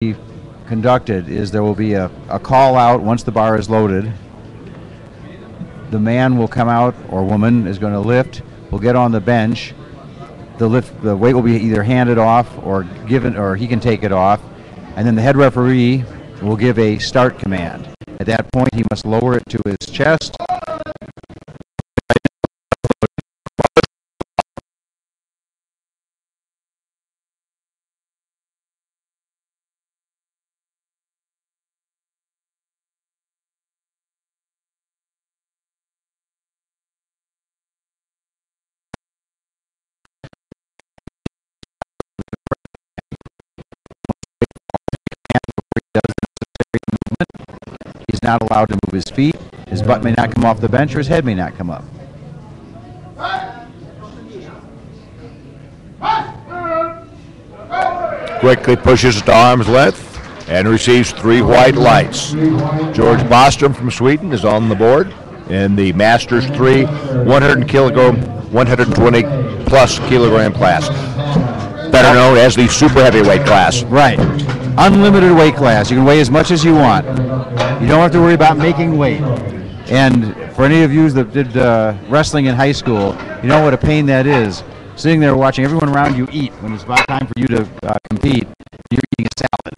be conducted is there will be a call out once the bar is loaded. The man will come out, or woman is going to lift, will get on the bench. The weight will be either handed off or given, or he can take it off, and then the head referee will give a start command. At that point, he must lower it to his chest. He's not allowed to move his feet. His butt may not come off the bench, or his head may not come up. Quickly pushes to arm's length and receives 3 white lights. George Bostrom from Sweden is on the board in the Masters 3 120 plus kilogram class, better known as the super heavyweight class. Right. Unlimited weight class. You can weigh as much as you want. You don't have to worry about making weight. And for any of you that did wrestling in high school, you know what a pain that is. Sitting there watching everyone around you eat when it's about time for you to compete. You're eating a salad.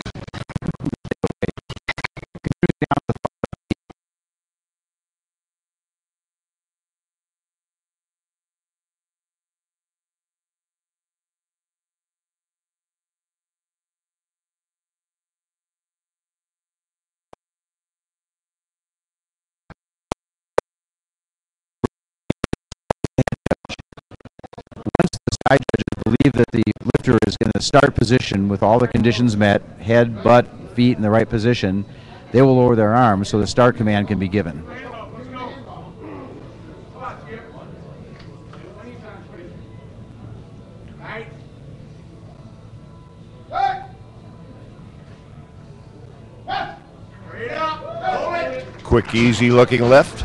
Side judges believe that the lifter is in the start position with all the conditions met, head, butt, feet in the right position, they will lower their arms so the start command can be given. Quick, easy looking lift.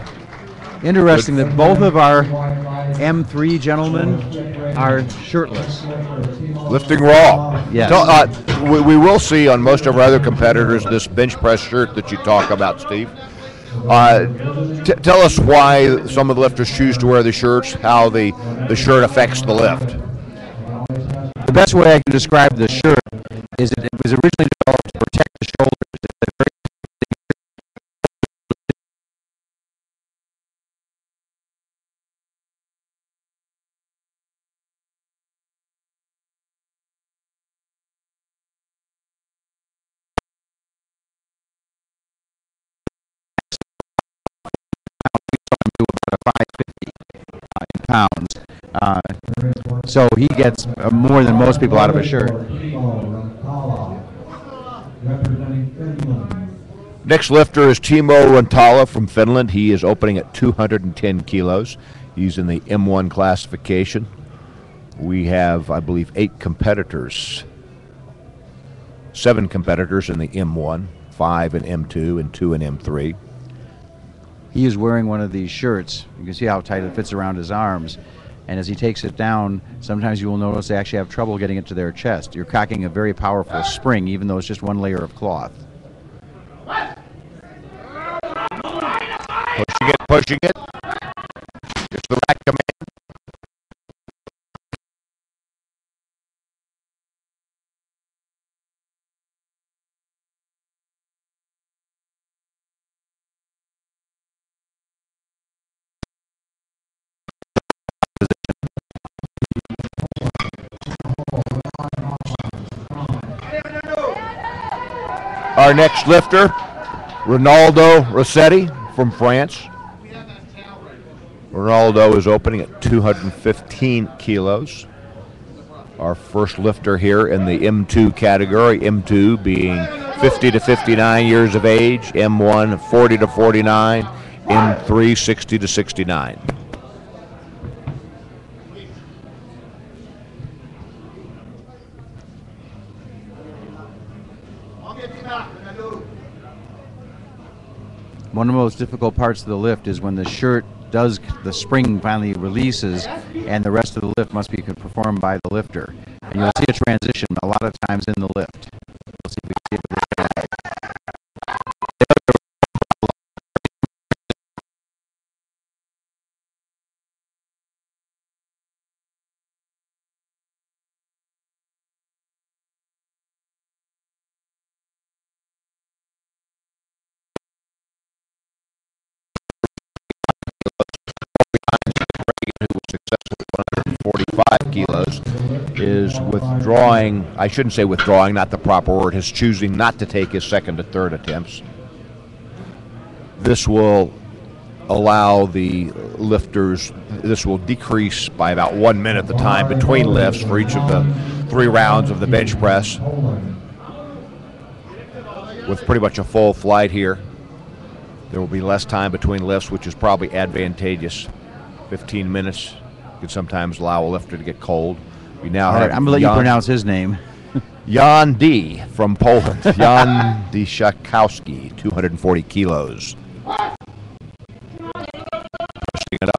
Interesting that both of our M3 gentlemen are shirtless. Lifting raw. Yes. We will see on most of our other competitors this bench press shirt that you talk about, Steve. Tell us why some of the lifters choose to wear the shirts, how the shirt affects the lift. The best way I can describe the shirt is that it was originally developed to protect the shoulders. It's a very pounds. So he gets more than most people out of a shirt. Next lifter is Timo Rantala from Finland. He is opening at 210 kilos. He's in the M1 classification. We have, I believe, 8 competitors. 7 competitors in the M1, 5 in M2, and 2 in M3. He is wearing one of these shirts. You can see how tight it fits around his arms. And as he takes it down, sometimes you will notice they actually have trouble getting it to their chest. You're cocking a very powerful spring, even though it's just one layer of cloth. Pushing it. Just the right command. Our next lifter, Ronaldo Rosetti from France. Ronaldo is opening at 215 kilos. Our first lifter here in the M2 category, M2 being 50 to 59 years of age, M1 40 to 49, M3 60 to 69. One of the most difficult parts of the lift is when the spring finally releases and the rest of the lift must be performed by the lifter. And you'll see a transition a lot of times in the lift. We'll see if we can see it with kilos, is withdrawing. I shouldn't say withdrawing, not the proper word. His choosing not to take his second to third attempts. This will allow the lifters, this will decrease by about 1 minute the time between lifts for each of the 3 rounds of the bench press. With pretty much a full flight here, there will be less time between lifts, which is probably advantageous. 15 minutes could sometimes allow a lifter to get cold. We now have I'm going to let you pronounce his name. Jan D. from Poland. Jan Dyszakowski, 240 kilos. Pushing it up.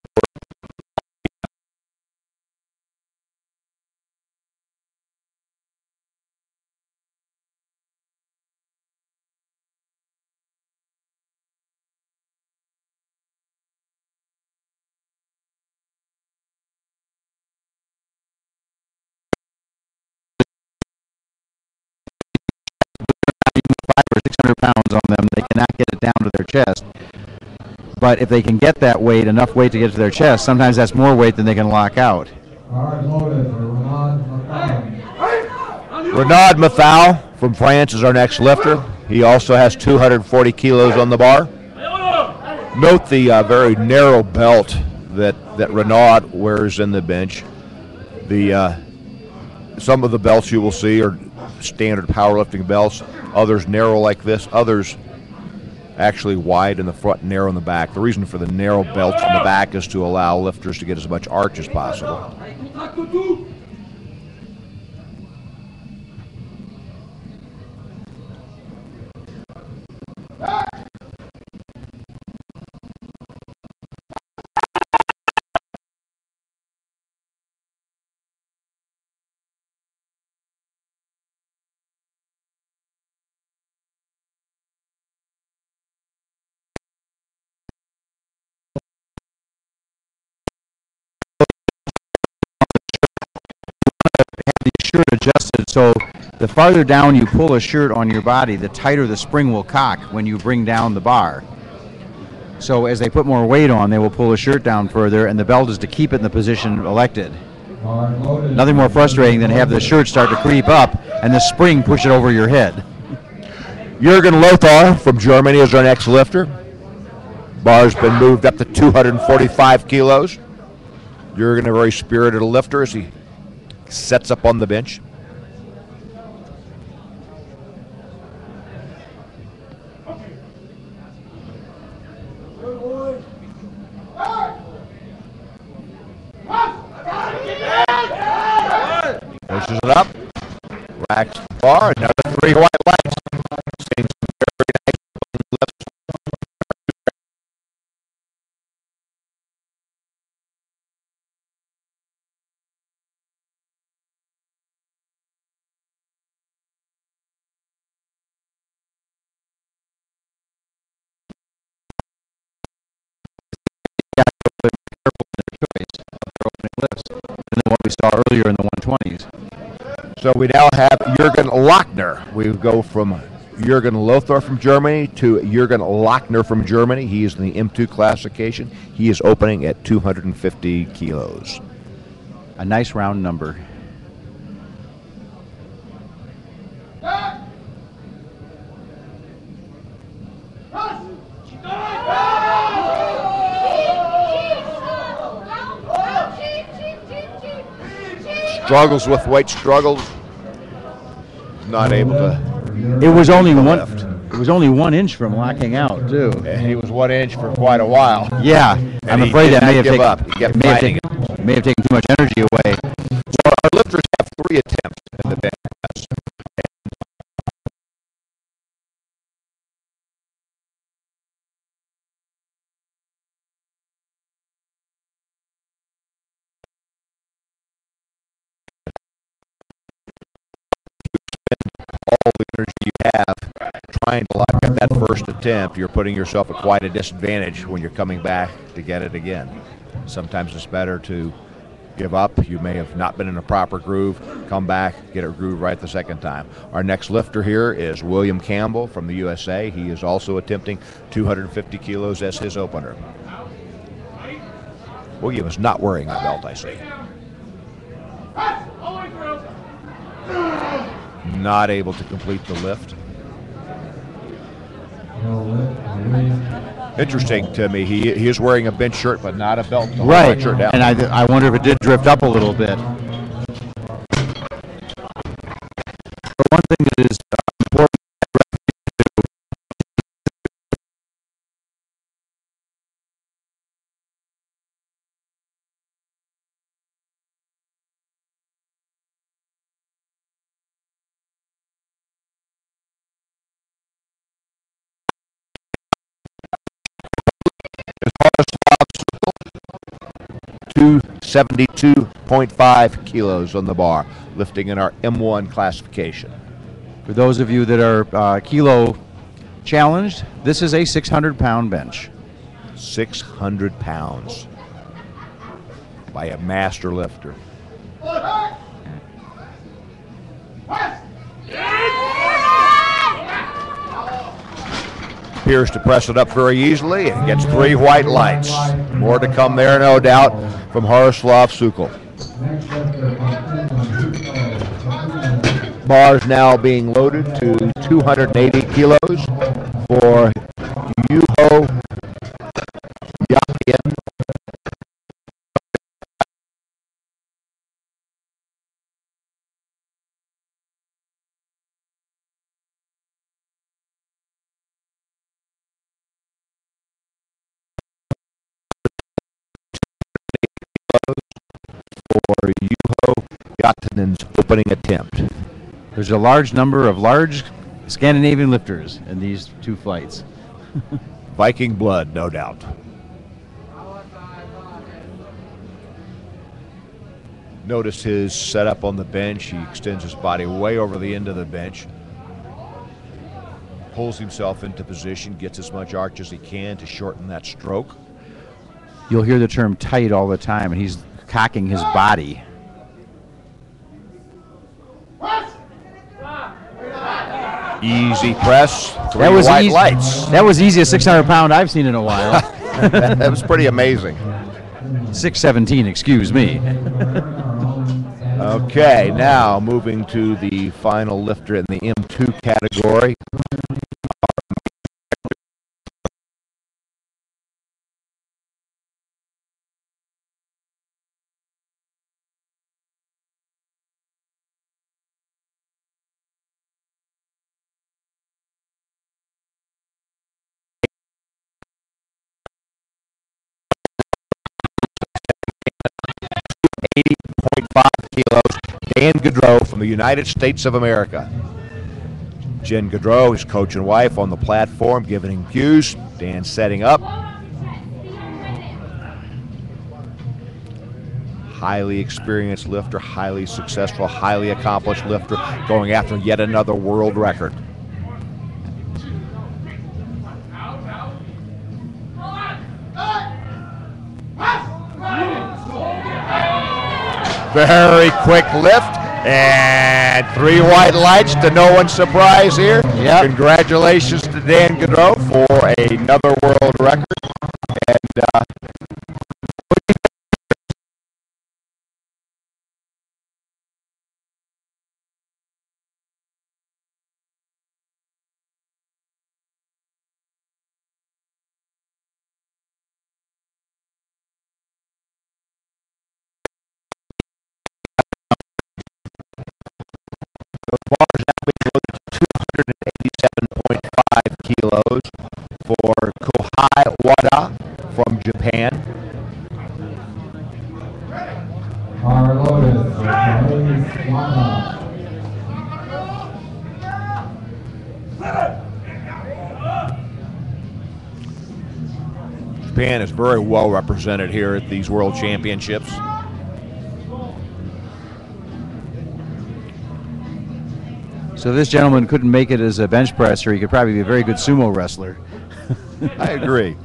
Or 600 pounds on them, they cannot get it down to their chest. But if they can get that weight, enough weight to get to their chest, sometimes that's more weight than they can lock out. Renaud Mathau from France is our next lifter. He also has 240 kilos on the bar. Note the very narrow belt that Renaud wears in the bench. Some of the belts you will see are standard powerlifting belts, others narrow like this, others actually wide in the front, narrow in the back. The reason for the narrow belts in the back is to allow lifters to get as much arch as possible. Shirt adjusted, so the farther down you pull a shirt on your body, the tighter the spring will cock when you bring down the bar. So as they put more weight on, they will pull the shirt down further, and the belt is to keep it in the position elected. Nothing more frustrating than have the shirt start to creep up and the spring push it over your head. Jürgen Löther from Germany is our next lifter. Bar's been moved up to 245 kilos. Jürgen, a very spirited lifter as he sets up on the bench. Pushes it up, racks the bar, another 3 white lights. Seeing some very nice lifts. Than what we saw earlier in the 120s. So we now have Jürgen Lochner. We go from Jürgen Löther from Germany to Jürgen Lochner from Germany. He is in the M2 classification. He is opening at 250 kilos. A nice round number. Struggles with weight, struggles. Not able to. It was only one. It was only 1 inch from locking out, too. And he was 1 inch for quite a while. Yeah, I'm afraid that may have taken too much energy away. So our lifters have 3 attempts in the bench press. All the energy you have trying to lock up that first attempt, you're putting yourself at quite a disadvantage when you're coming back to get it again. Sometimes it's better to give up. You may have not been in a proper groove, come back, get it grooved right the second time. Our next lifter here is William Campbell from the USA. He is also attempting 250 kilos as his opener. William is not wearing the belt, I see. not able to complete the lift. Interesting to me. He is wearing a bench shirt, but not a belt to hold that shirt down. And I wonder if it did drift up a little bit. But one thing that is important to 72.5 kilos on the bar, lifting in our M1 classification. for those of you that are kilo challenged, this is a 600-pound bench. 600 pounds by a master lifter. Appears to press it up very easily and gets 3 white lights. More to come there, no doubt, from Jaroslav Sukol. Bars now being loaded to 280 kilos for Juho Yakin. For Juho Yakinen's opening attempt. There's a large number of large Scandinavian lifters in these 2 flights. Viking blood, no doubt. Notice his setup on the bench. He extends his body way over the end of the bench, pulls himself into position, gets as much arch as he can to shorten that stroke. You'll hear the term tight all the time, and he's cocking his body. Easy press, 3 white lights. That was easiest 600-pound I've seen in a while. That was pretty amazing. 617, excuse me. Okay, now moving to the final lifter in the M2 category. Kilos, Dan Gaudreau from the United States of America. Jen Gaudreau, his coach and wife, on the platform, giving him cues. Dan setting up. Highly experienced lifter, highly successful, highly accomplished lifter, going after yet another world record. Very quick lift, and 3 white lights to no one's surprise here. Yep. Congratulations to Dan Gaudreau for another world record. And the bars now being loaded to 287.5 kilos for Kohai Wada from Japan. Are loaded for Kohai Wada. Japan is very well represented here at these World Championships. So this gentleman couldn't make it as a bench presser. He could probably be a very good sumo wrestler. I agree.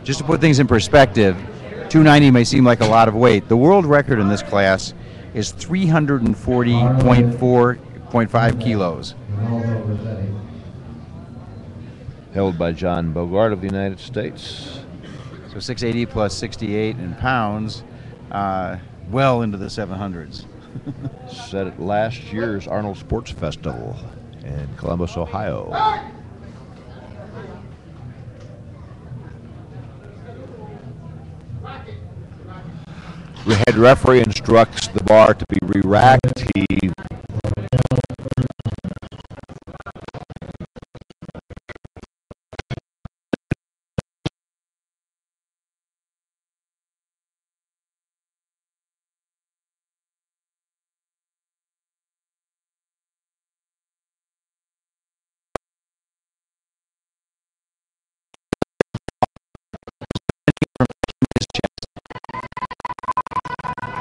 Just to put things in perspective, 290 may seem like a lot of weight. The world record in this class is 340.5 kilos. Ronaldo Rosetti. Held by John Bogart of the United States. So 680 plus 68 in pounds, well into the 700s. Set at last year's Arnold Sports Festival in Columbus, Ohio. The head referee instructs the bar to be re-racked. He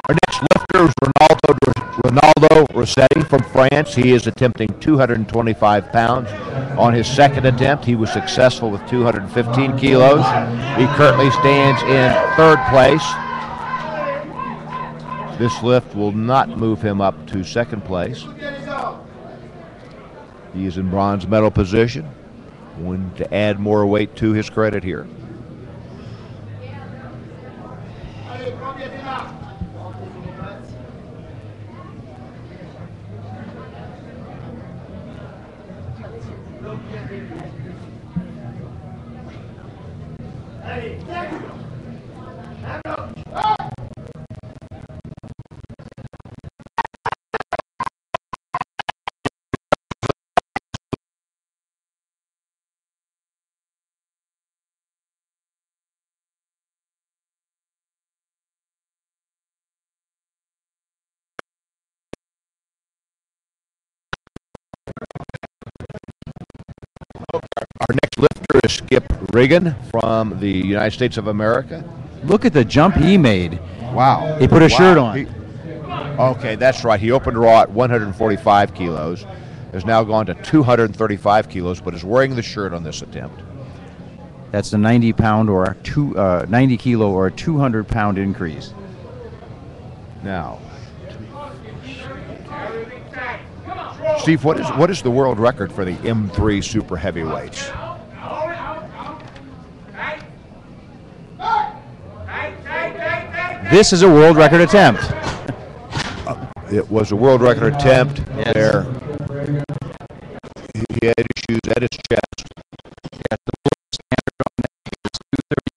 Our next lifter is Ronaldo Rosetti from France. He is attempting 225 pounds. On his second attempt, he was successful with 215 kilos. He currently stands in third place. This lift will not move him up to second place. He is in bronze medal position. Going to add more weight to his credit here. Our next lifter is Skip Regan from the United States of America. Look at the jump he made. Wow. He put a shirt on. Okay, that's right. He opened raw at 145 kilos. Has now gone to 235 kilos, but is wearing the shirt on this attempt. That's a 90 pound or a 90 kilo or a 200 pound increase. Now, Steve, what is the world record for the M3 super heavyweights? This is a world record attempt. It was a world record attempt. Yes. There, he had issues at his chest. Yeah, the world standard on that is 230.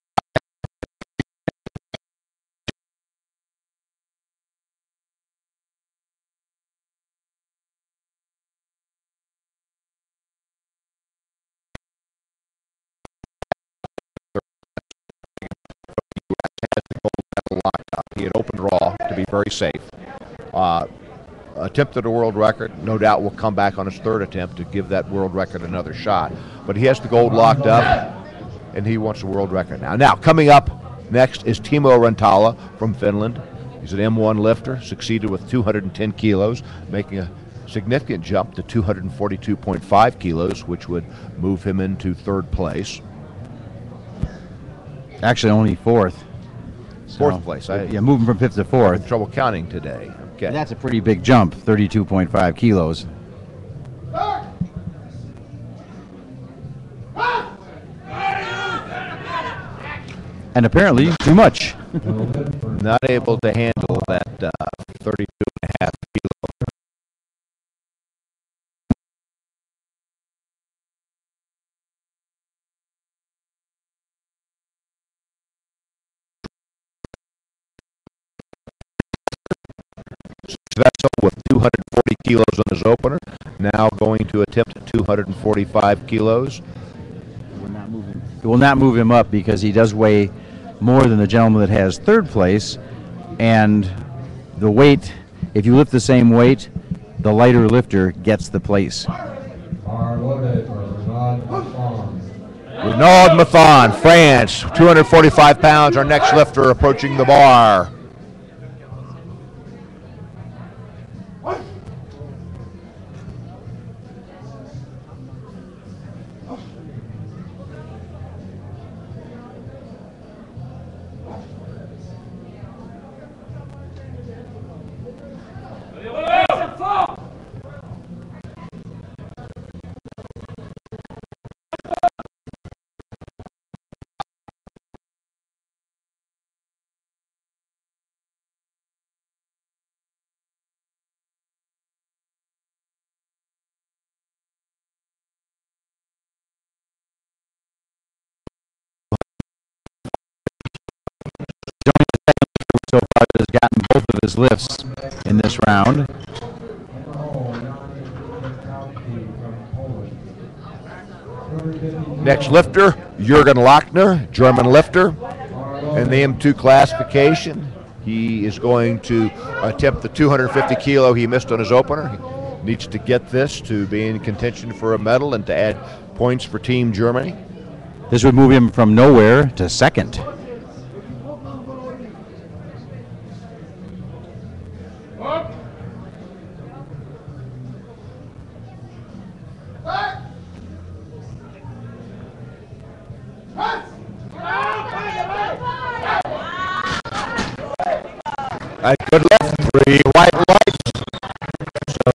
He had opened raw to be very safe. Attempted a world record. No doubt will come back on his third attempt to give that world record another shot. But he has the gold locked up, and he wants a world record now. Now, coming up next is Timo Rantala from Finland. He's an M1 lifter, succeeded with 210 kilos, making a significant jump to 242.5 kilos, which would move him into third place. Actually, only fourth. Fourth place. Yeah, moving from fifth to I'm fourth. in trouble counting today. Okay. That's a pretty big jump, 32.5 kilos. And apparently too much. Not able to handle that 32.5 kilo. Vessel with 240 kilos on his opener, now going to attempt 245 kilos. It will not move him up because he does weigh more than the gentleman that has third place, and the weight, if you lift the same weight, the lighter lifter gets the place. Are loaded for Renaud Mathon, France, 245 pounds, our next lifter approaching the bar. lifts in this round. Next lifter, Jürgen Löther, German lifter. In the M2 classification, he is going to attempt the 250 kilo he missed on his opener. He needs to get this to be in contention for a medal and to add points for Team Germany. This would move him from nowhere to second. A good left, 3 white lights. So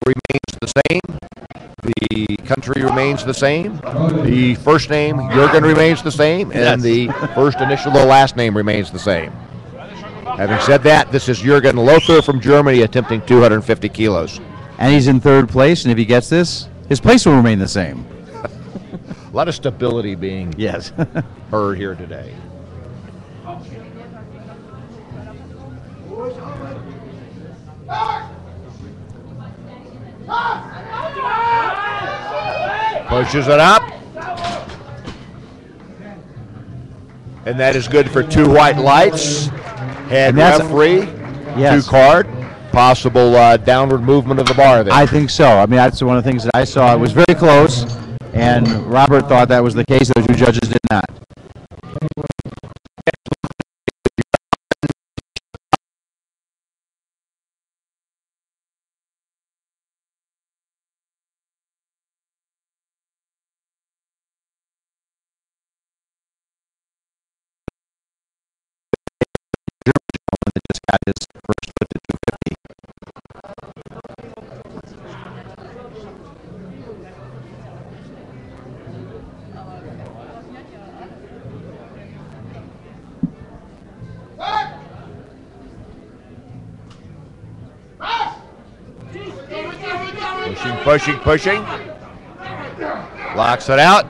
remains the same. The country remains the same. The first name, Jürgen, remains the same. And the first initial, the last name, remains the same. Having said that, this is Jürgen Löther from Germany attempting 250 kilos. And he's in third place, and if he gets this, his place will remain the same. A lot of stability being Yes. heard here today. Pushes it up. And that is good for 2 white lights. Head referee, yes. 2 card. Possible downward movement of the bar there. I think so. I mean, that's one of the things that I saw. It was very close, and Robert thought that was the case. The 2 judges did not. That just got his first lift at 250. Pushing. Locks it out.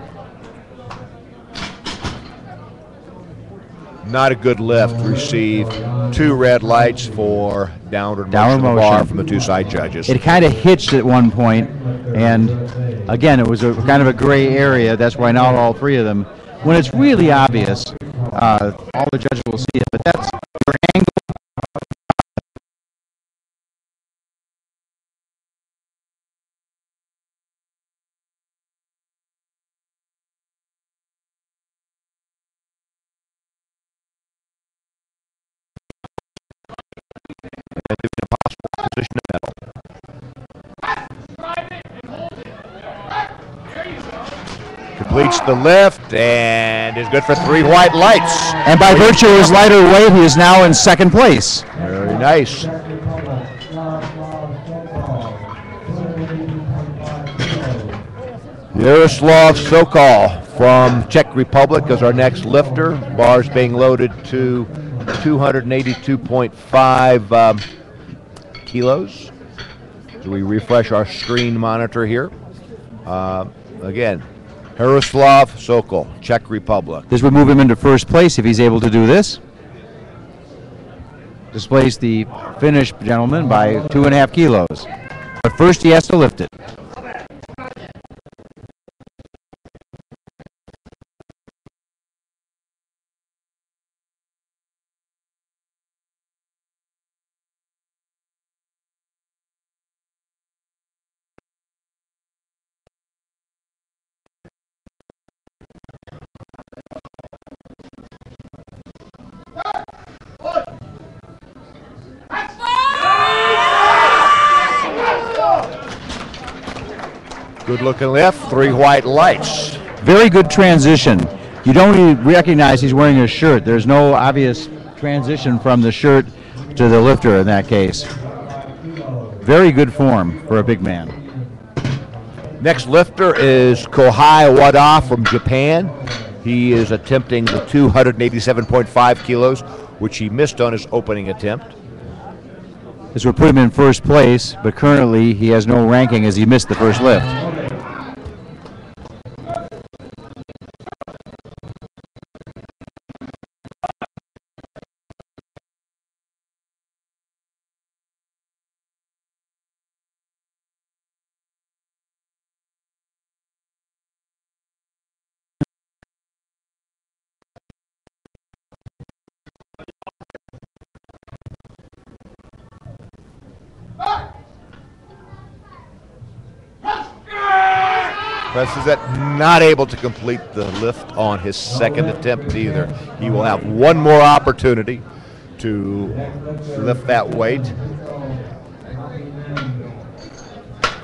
Not a good lift. Received 2 red lights for downward motion of the bar from the 2 side judges. It kind of hitched at one point, and again, it was a kind of a gray area. That's why not all 3 of them. When it's really obvious, all the judges will see it, but that's your angle. Position of medal. Completes the lift and is good for 3 white lights. And by virtue of his lighter weight, he is now in second place. Very nice. Jaroslav Sokol from Czech Republic is our next lifter. Bars being loaded to 282.5 kilos. So we refresh our screen monitor here. Again, Jaroslav Sokol, Czech Republic. This would move him into first place if he's able to do this. Displace the Finnish gentleman by 2.5 kilos. But first he has to lift it. Good looking lift, 3 white lights. Very good transition. You don't even recognize he's wearing a shirt. There's no obvious transition from the shirt to the lifter in that case. Very good form for a big man. Next lifter is Kohai Wada from Japan. He is attempting the 287.5 kilos, which he missed on his opening attempt. This would put him in first place, but currently he has no ranking as he missed the first lift. Presses it, not able to complete the lift on his second attempt either. He will have one more opportunity to lift that weight.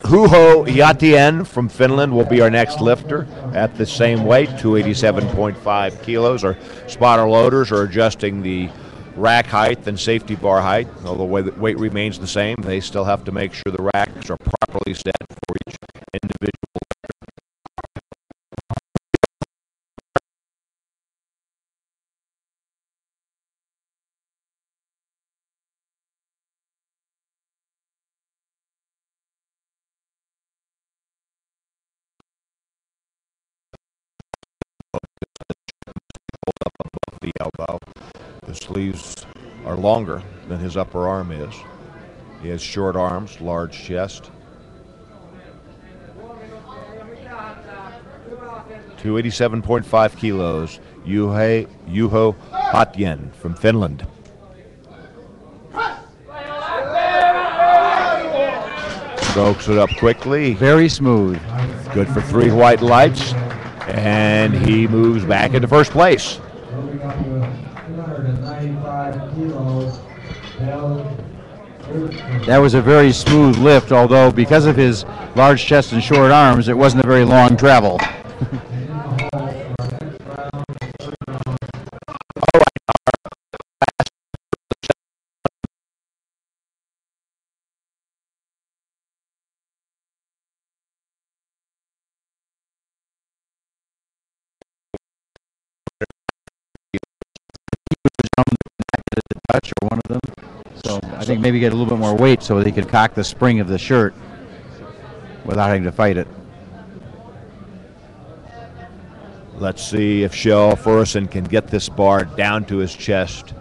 Huho Yatien from Finland will be our next lifter at the same weight, 287.5 kilos. Our spotter loaders are adjusting the rack height and safety bar height. Although the weight remains the same, they still have to make sure the racks are properly set for each individual. The elbow. The sleeves are longer than his upper arm is. He has short arms, large chest. 287.5 kilos. Juho Hatjen from Finland. Strokes it up quickly. Very smooth. Good for 3 white lights. And he moves back into first place. Moving up to 295 kilos, That was a very smooth lift, although because of his large chest and short arms, it wasn't a very long travel. Touch or one of them. So I think maybe get a little bit more weight so they could cock the spring of the shirt without having to fight it. Let's see if Kjell Ferguson can get this bar down to his chest.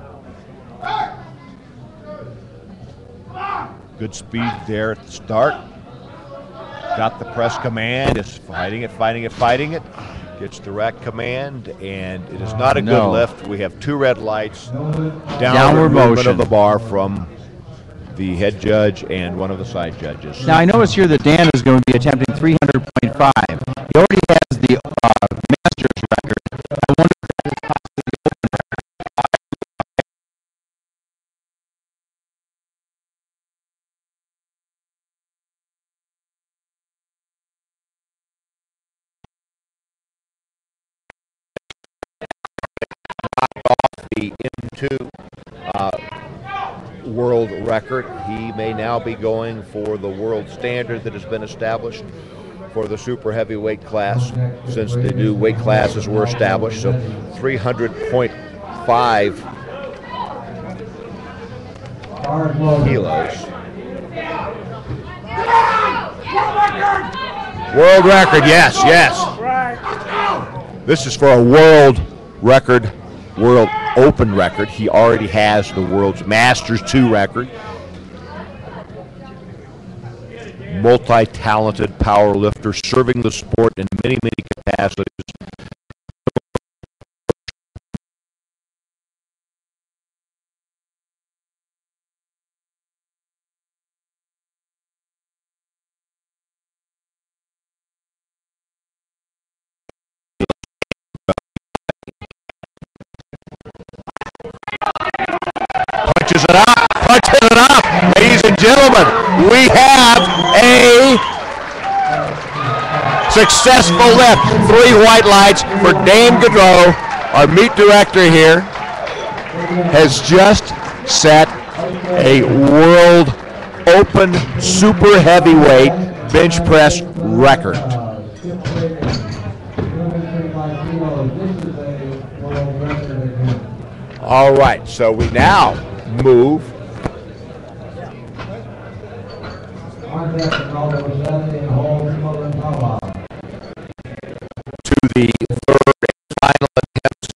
Good speed there at the start. Got the press command, is fighting it. Gets the rack command, and it is not a good lift. We have 2 red lights, downward movement motion of the bar from the head judge and one of the side judges. Now I notice here that Dan is going to be attempting 300.5. He already has the master's record. I wonder if that is possibly the open record. Off the M2 world record. He may now be going for the world standard that has been established for the super heavyweight class since the new weight classes were established. So 300.5 kilos. World record, yes. This is for a world record, world open record. He already has the world's Masters 2 record. Multi-talented power lifter, serving the sport in many capacities. Punches it up. Ladies and gentlemen, we have a successful lift. 3 white lights for Dame Gaudreau. Our meet director here has just set a world open super heavyweight bench press record. Skip Reagan, 235 kilos. This is a world record again. All right, so we now move On deck, Ronaldo Rosetti and Untitled Chapter. to the third and final attempt.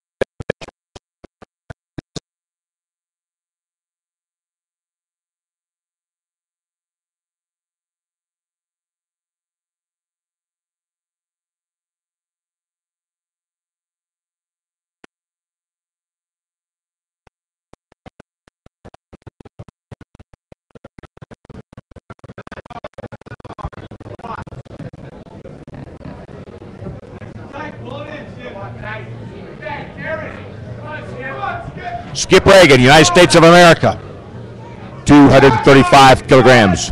Skip Reagan, United States of America, 235 kilograms.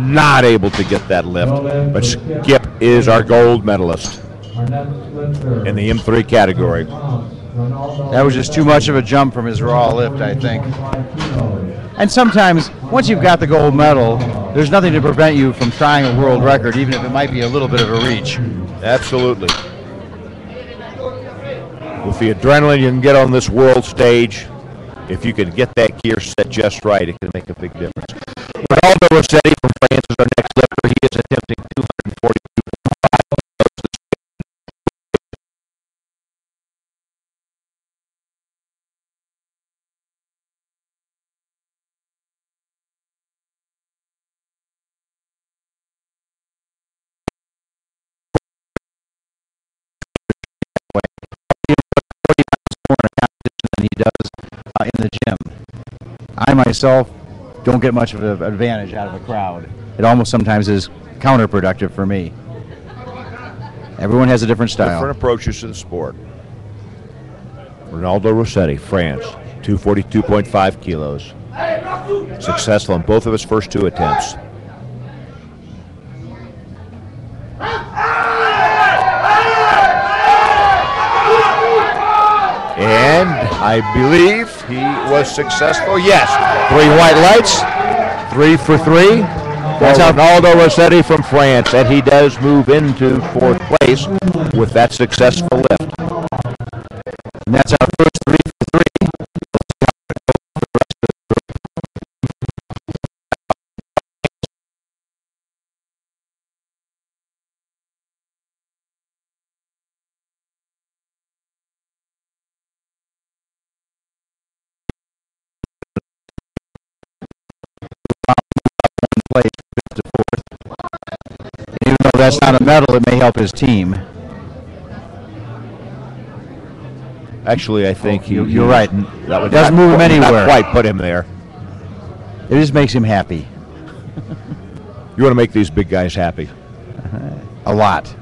Not able to get that lift, but Skip is our gold medalist Our next lifter. in the M3 category. That was just too much of a jump from his raw lift, I think. 25 kilos. And sometimes, once you've got the gold medal, there's nothing to prevent you from trying a world record, even if it might be a little bit of a reach. Absolutely. With the adrenaline you can get on this world stage, if you can get that gear set just right, it can make a big difference. Ronaldo Rosetti from France is our next lifter. He is attempting 242.5. Than he does in the gym. I myself don't get much of an advantage out of a crowd. It almost sometimes is counterproductive for me. Everyone has a different style. Different approaches to the sport. Ronaldo Rosetti, France, 242.5 kilos. Successful in both of his first two attempts. And I believe he was successful. Yes, 3 white lights, 3 for 3. That's Ronaldo Rosetti from France, and he does move into 4th place with that successful lift. And that's our first 3 for 3. Place to 4th. And even though that's not a medal, it may help his team. Actually, I think You're right. That would Doesn't not- move him anywhere. Not quite put him there. It just makes him happy. You want to make these big guys happy. A lot.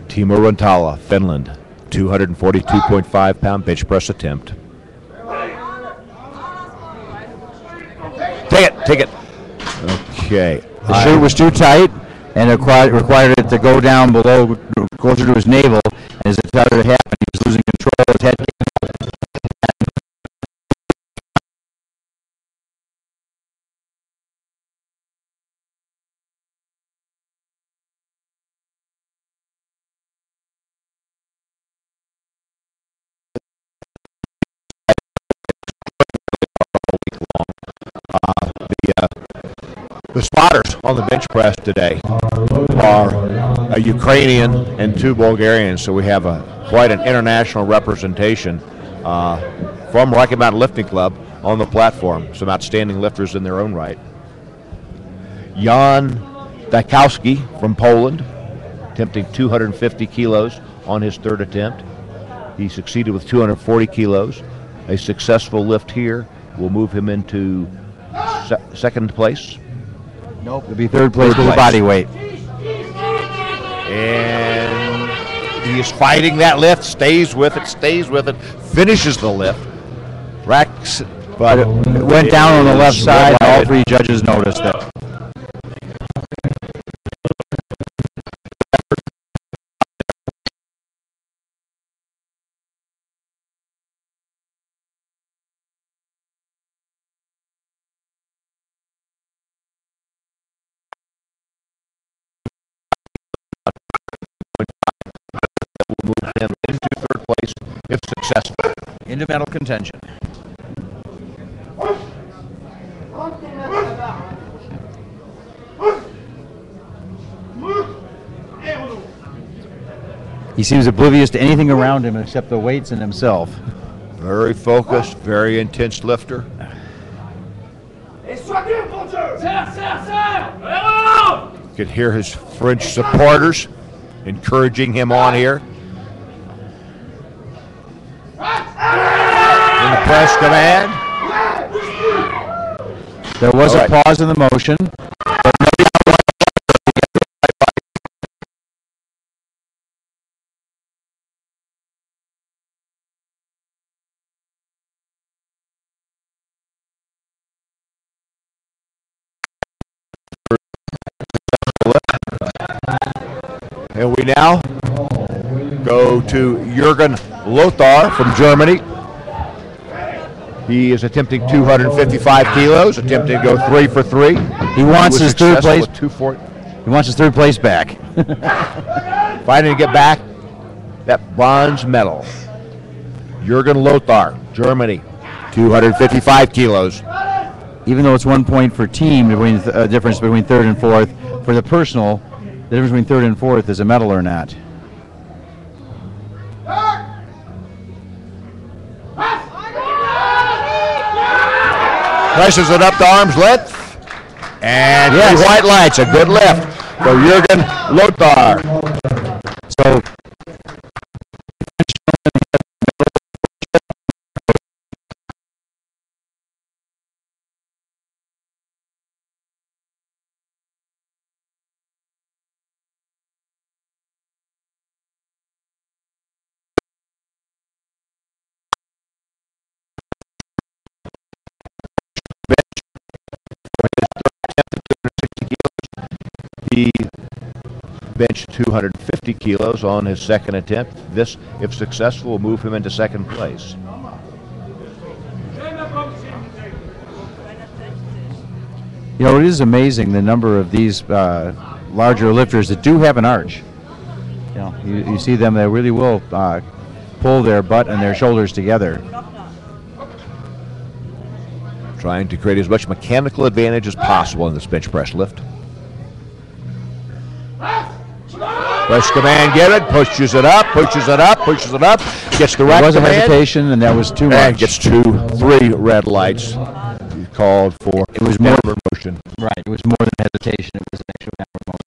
Timo Rantala, Finland, 242.5-pound bench press attempt. Take it. Okay. The shirt was too tight, and it required it to go down below, closer to his navel. And as it started to happen, he was losing control. His head came up. The spotters on the bench press today are a Ukrainian and 2 Bulgarians, so we have quite an international representation from Rocky Mountain Lifting Club on the platform. Some outstanding lifters in their own right. Jan Dykowski from Poland, attempting 250 kilos on his 3rd attempt. He succeeded with 240 kilos. A successful lift here will move him into 2nd place. Nope, it'll be 3rd place with the body weight. And he is fighting that lift, stays with it, finishes the lift. Racks, But it went down on the left side, and all 3 judges noticed it. into medal contention. He seems oblivious to anything around him except the weights and himself. Very focused, very intense lifter. You could hear his French supporters encouraging him on here. In the press command. There was a pause in the motion. And we now go to Jürgen Löther from Germany. He is attempting 255 kilos, attempting to go 3 for 3. He wants his third place. He wants his third place back. Fighting to get back that bronze medal. Jürgen Löther, Germany, 255 kilos. Even though it's 1 point for team, difference between third and fourth, for the personal, the difference between third and fourth is a medal or not. Presses it up to arm's length. And yes, white lights, a good lift for Jürgen Löther. So he benched 250 kilos on his second attempt. This, if successful, will move him into second place. You know, it is amazing the number of these larger lifters that do have an arch. You know, you see them; they really will pull their butt and their shoulders together. Trying to create as much mechanical advantage as possible in this bench press lift. Press command given, pushes it up, pushes it up, pushes it up, gets the right command. There was a hesitation, and that was too much. And gets 2, 3 red lights. He called for it was more motion. Right, it was more than hesitation. It was an actual downward motion.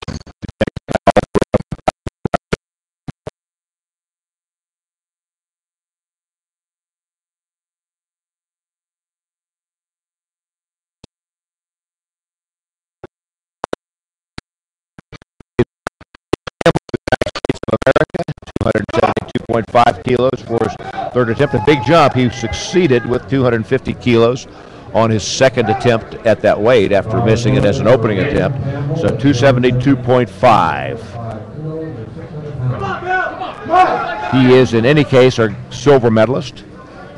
America, 272.5 kilos for his third attempt. A big jump. He succeeded with 250 kilos on his second attempt at that weight after missing it as an opening attempt. So 272.5. He is, in any case, our silver medalist.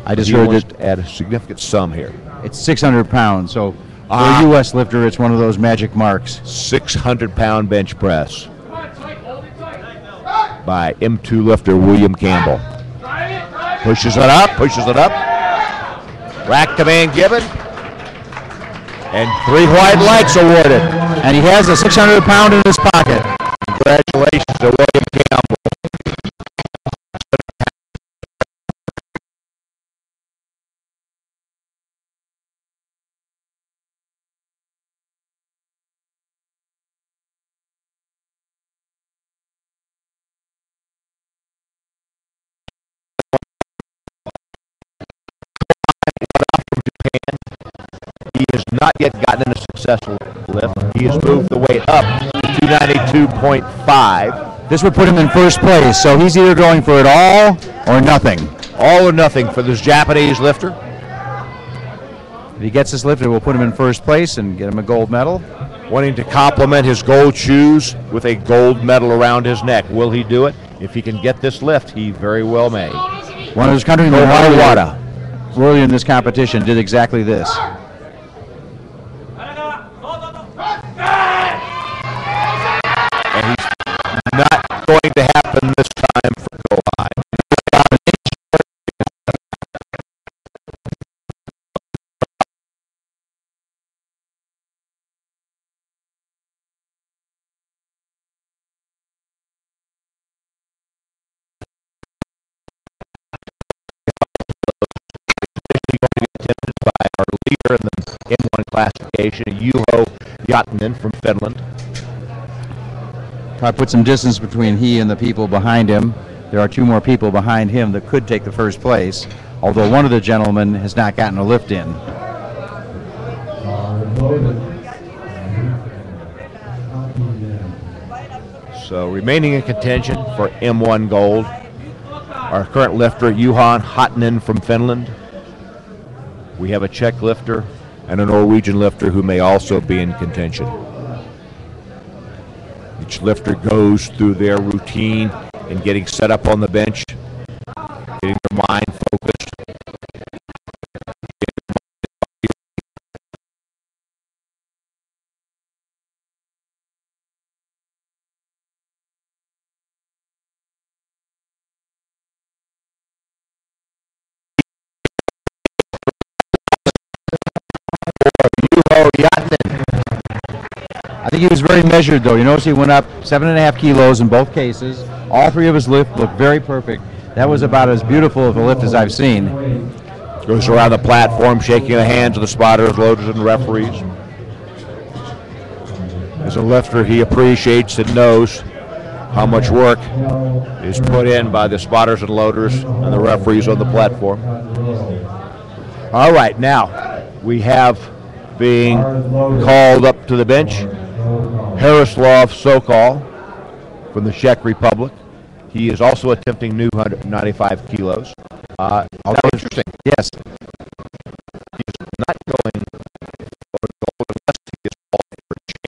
I just heard that at a significant sum here. It's 600 pounds, so for a U.S. lifter, it's one of those magic marks. 600-pound bench press by M2 lifter William Campbell. Pushes it up, pushes it up. Rack command given. And 3 white lights awarded. And he has a 600 pound in his pocket. Congratulations to William Campbell. He has not yet gotten a successful lift. He has moved the weight up to 292.5. This would put him in first place, so he's either going for it all or nothing. All or nothing for this Japanese lifter. If he gets this lift, it will put him in first place and get him a gold medal. Wanting to complement his gold shoes with a gold medal around his neck. Will he do it? If he can get this lift, he very well may. One of his countrymen earlier in this competition did exactly this. And he's not going to happen this time for Kohai. lifter in the M1 classification, Juho Jatinen from Finland. I put some distance between he and the people behind him. There are two more people behind him that could take the first place, although one of the gentlemen has not gotten a lift in. So remaining in contention for M1 gold, our current lifter, Juha Jatinen from Finland. We have a Czech lifter and a Norwegian lifter who may also be in contention. Each lifter goes through their routine in getting set up on the bench, getting their mind focused. I think he was very measured, though. You notice he went up 7.5 kilos in both cases. All three of his lifts looked very perfect. That was about as beautiful of a lift as I've seen. Goes around the platform, shaking the hands of the spotters, loaders, and referees. As a lifter, he appreciates and knows how much work is put in by the spotters and loaders and the referees on the platform. All right, now we have being called up to the bench, Jaroslav Sokol from the Czech Republic. He is also attempting new 195 kilos. Interesting. Yes. He's not going for gold unless he is called for change.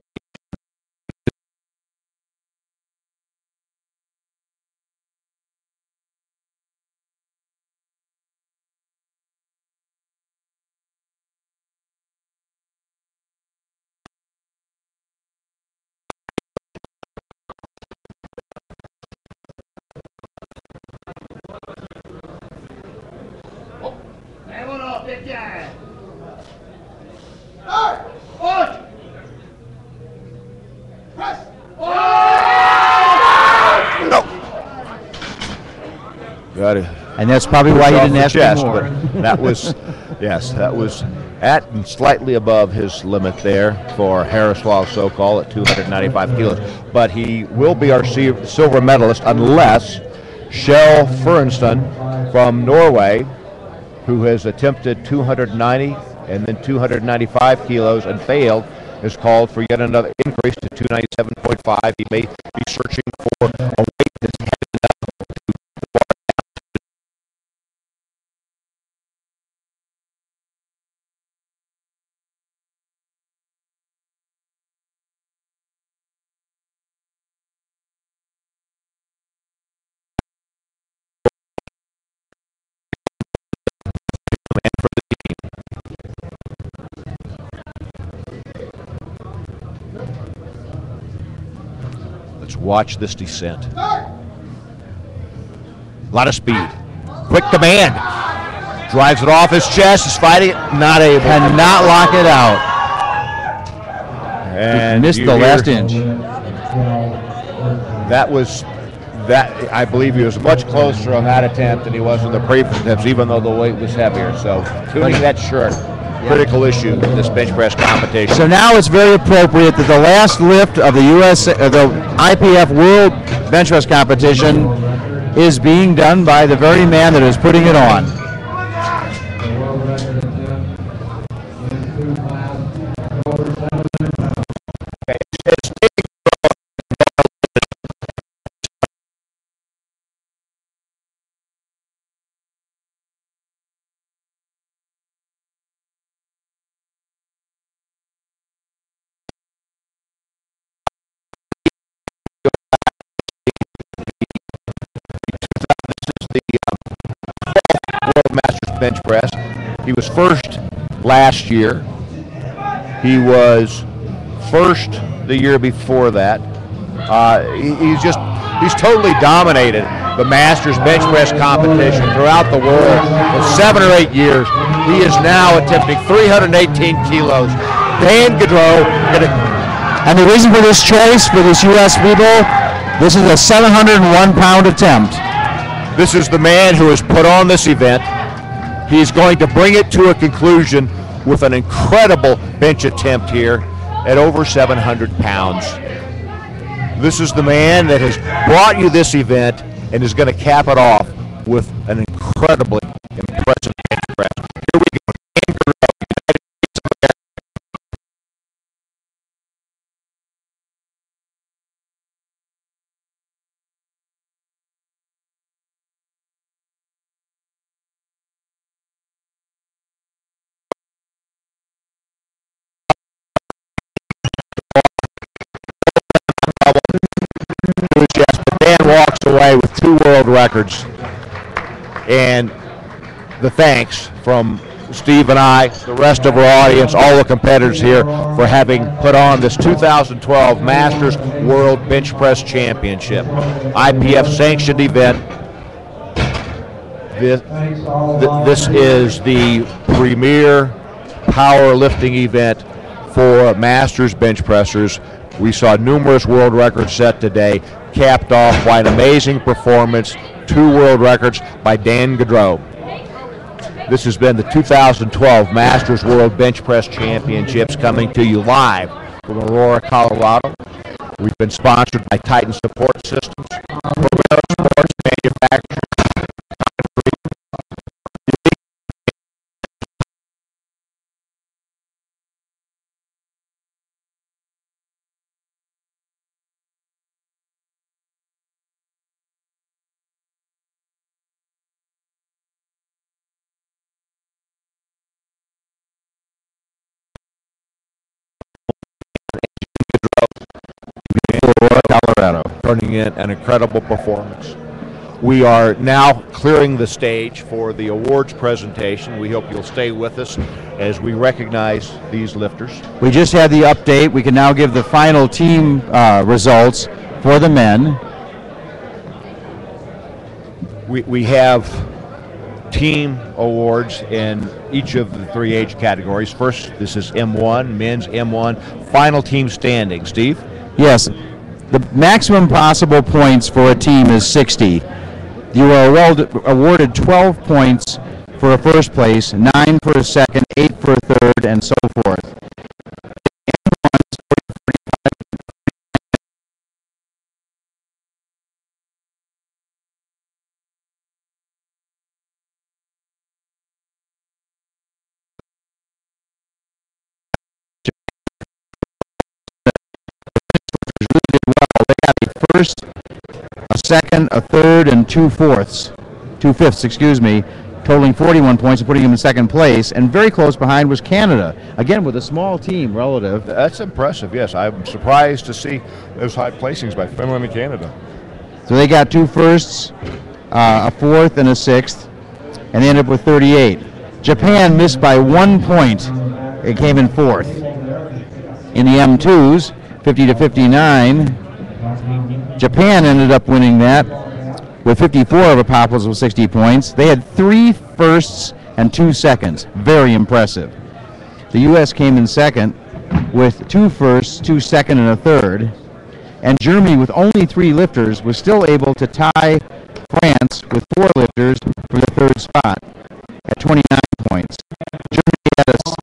Got it. And that's probably why he didn't ask chest, for more. But that was, yes, that was at and slightly above his limit there for Jaroslav Sokol at 295 kilos. But he will be our silver medalist unless Kjell Furenstad from Norway, who has attempted 290 and then 295 kilos and failed, is called for yet another increase to 297.5. He may be searching for a weight that's heavy enough to for the team. Let's watch this descent. A lot of speed. Quick command. Drives it off his chest. Is fighting it. Not able. Cannot lock it out. And missed the last inch. That was that. I believe he was much closer on that attempt than he was in the previous attempts, even though the weight was heavier. So tuning that short, critical issue in this bench press competition. So now it's very appropriate that the last lift of the the IPF World Bench Press Competition is being done by the very man that is putting it on. Bench press. He was first last year. He was first the year before that. He's totally dominated the Masters bench press competition throughout the world for 7 or 8 years. He is now attempting 318 kilos. Dan Gaudreau. And the reason for this choice for this U.S. people, this is a 701-pound attempt. This is the man who has put on this event. He's going to bring it to a conclusion with an incredible bench attempt here at over 700 pounds. This is the man that has brought you this event and is going to cap it off with an incredibly impressive bench press. Here we go. United States of America. But Dan walks away with 2 world records, and the thanks from Steve and I, the rest of our audience, all the competitors here for having put on this 2012 Masters World Bench Press Championship, IPF sanctioned event. This is the premier powerlifting event for Masters bench pressers. We saw numerous world records set today, capped off by an amazing performance, 2 world records by Dan Gaudreau. This has been the 2012 Masters World Bench Press Championships, coming to you live from Aurora, Colorado. We've been sponsored by Titan Support Systems, Premier Sports Manufacturers, Aurora, Colorado. turning in an incredible performance. We are now clearing the stage for the awards presentation. We hope you'll stay with us as we recognize these lifters. We just had the update. We can now give the final team results for the men. We have team awards in each of the 3 age categories. First, this is M1, men's M1, final team standing. Steve? Yes, the maximum possible points for a team is 60. You are awarded 12 points for a first place, 9 for a second, 8 for a third, and so forth. First, a second, a third, and 2/5, excuse me, totaling 41 points and putting him in second place. And very close behind was Canada, again with a small team relative. That's impressive, yes. I'm surprised to see those high placings by Finland and Canada. So they got 2 firsts, a fourth, and a sixth, and they ended up with 38. Japan missed by 1 point. It came in 4th. In the M2s, 50 to 59, Japan ended up winning that with 54 of Apopoulos with 60 points. They had 3 firsts and 2 seconds. Very impressive. The U.S. came in second with 2 firsts, 2 second, and a third. And Germany, with only 3 lifters, was still able to tie France with 4 lifters for the third spot at 29 points. Germany had a first.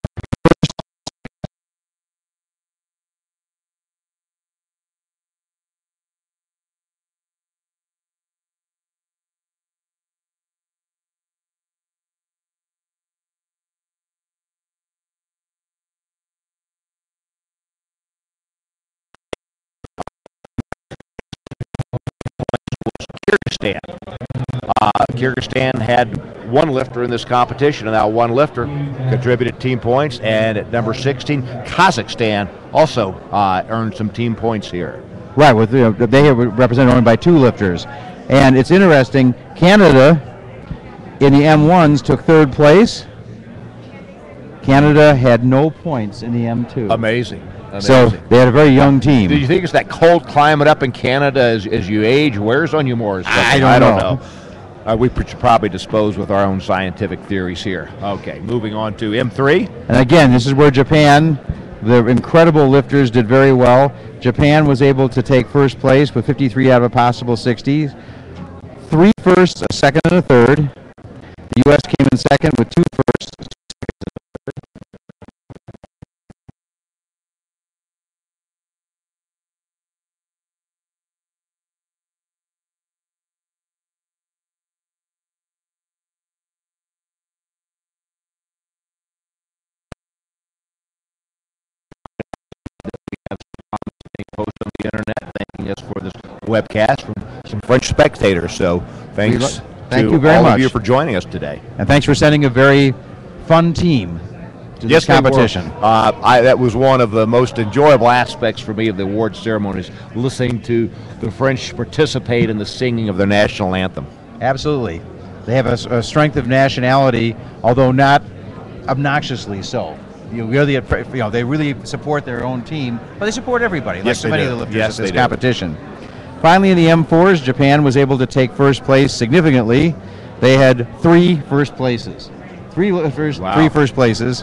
Kyrgyzstan. Kyrgyzstan had 1 lifter in this competition, and that 1 lifter contributed team points. And at number 16, Kazakhstan also earned some team points here. Right, with they are represented only by 2 lifters. And it's interesting, Canada in the M1s took 3rd place. Canada had no points in the M2. Amazing. So they had a very young team. Do you think it's that cold climate up in Canada as you age wears on you more? I don't know. We should probably dispose with our own scientific theories here. Okay, moving on to M3. And again, this is where Japan, the incredible lifters, did very well. Japan was able to take 1st place with 53 out of a possible 60. 3 firsts, a second, and a third. The U.S. came in second with 2 firsts, 2 seconds, and a third. being posted on the internet, thanking us for this webcast from some French spectators. So thanks Thank to you very all much. of you for joining us today. And thanks for sending a very fun team to this competition. That was one of the most enjoyable aspects for me of the award ceremonies, listening to the French participate in the singing of their national anthem. Absolutely. They have a strength of nationality, although not obnoxiously so. They really support their own team, but they support everybody, like so many of the lifters at this competition. Finally, in the M4s, Japan was able to take first place significantly. They had 3 first places. 3 lifters, 3 first places.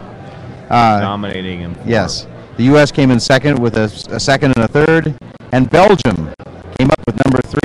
Dominating him. Yes. The U.S. came in second with a second and a third, and Belgium came up with number 3